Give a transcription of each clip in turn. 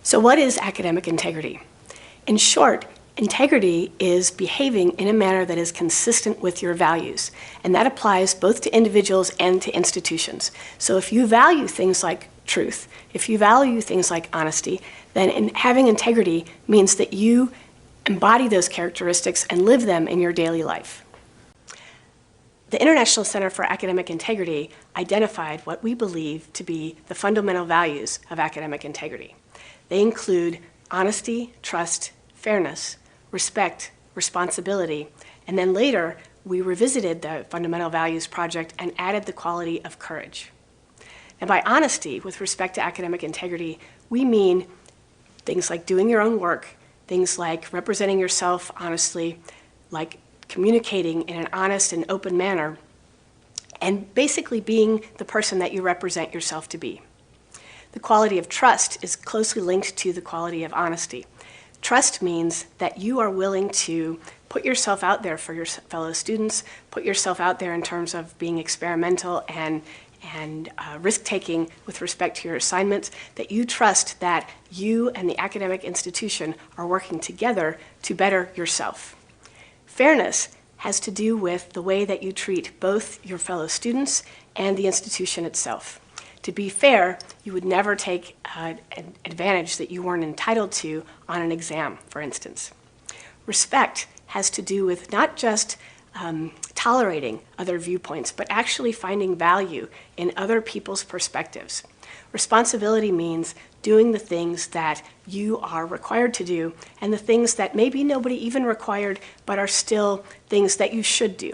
So what is academic integrity? In short, integrity is behaving in a manner that is consistent with your values, and that applies both to individuals and to institutions. So if you value things like truth, if you value things like honesty, then having integrity means that you embody those characteristics and live them in your daily life. The International Center for Academic Integrity identified what we believe to be the fundamental values of academic integrity. They include honesty, trust, fairness, respect, responsibility, and then later we revisited the Fundamental Values Project and added the quality of courage. And by honesty, with respect to academic integrity, we mean things like doing your own work, things like representing yourself honestly, like communicating in an honest and open manner, and basically being the person that you represent yourself to be. The quality of trust is closely linked to the quality of honesty. Trust means that you are willing to put yourself out there for your fellow students, put yourself out there in terms of being experimental and risk-taking with respect to your assignments, that you trust that you and the academic institution are working together to better yourself. Fairness has to do with the way that you treat both your fellow students and the institution itself. To be fair, you would never take an advantage that you weren't entitled to on an exam, for instance. Respect has to do with not just tolerating other viewpoints, but actually finding value in other people's perspectives. Responsibility means doing the things that you are required to do and the things that maybe nobody even required, but are still things that you should do.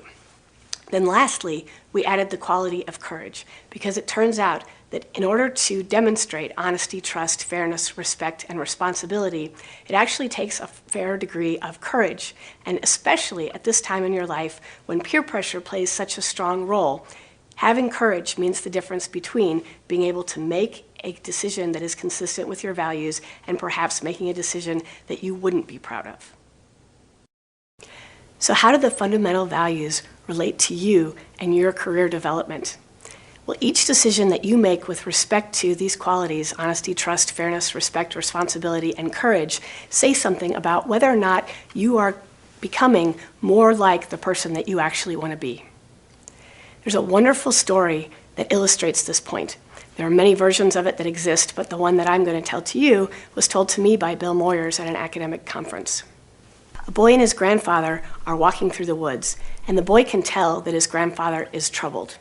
Then lastly, we added the quality of courage, because it turns out that in order to demonstrate honesty, trust, fairness, respect, and responsibility, it actually takes a fair degree of courage, and especially at this time in your life when peer pressure plays such a strong role, having courage means the difference between being able to make a decision that is consistent with your values and perhaps making a decision that you wouldn't be proud of. So how do the fundamental values relate to you and your career development? Well, each decision that you make with respect to these qualities, honesty, trust, fairness, respect, responsibility, and courage, say something about whether or not you are becoming more like the person that you actually want to be. There's a wonderful story that illustrates this point. There are many versions of it that exist, but the one that I'm going to tell to you was told to me by Bill Moyers at an academic conference. A boy and his grandfather are walking through the woods, and the boy can tell that his grandfather is troubled.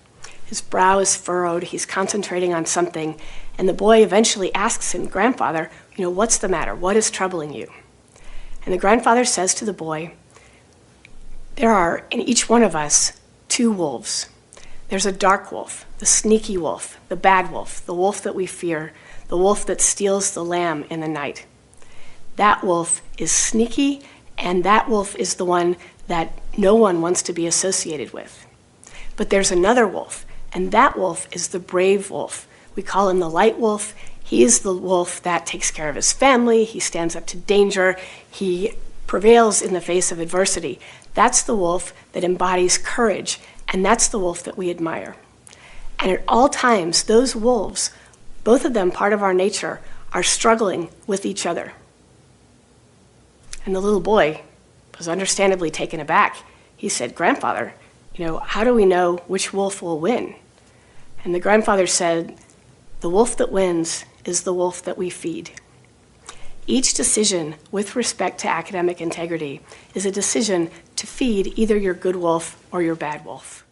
His brow is furrowed, he's concentrating on something, and the boy eventually asks him, "Grandfather, what's the matter? What is troubling you?" And the grandfather says to the boy, "There are, in each one of us, two wolves. There's a dark wolf, the sneaky wolf, the bad wolf, the wolf that we fear, the wolf that steals the lamb in the night. That wolf is sneaky, and that wolf is the one that no one wants to be associated with. But there's another wolf, and that wolf is the brave wolf. We call him the light wolf. He is the wolf that takes care of his family, he stands up to danger, he prevails in the face of adversity. That's the wolf that embodies courage, and that's the wolf that we admire. And at all times, those wolves, both of them part of our nature, are struggling with each other." And the little boy was understandably taken aback. He said, "Grandfather, how do we know which wolf will win?" And the grandfather said, "The wolf that wins is the wolf that we feed." Each decision with respect to academic integrity is a decision to feed either your good wolf or your bad wolf.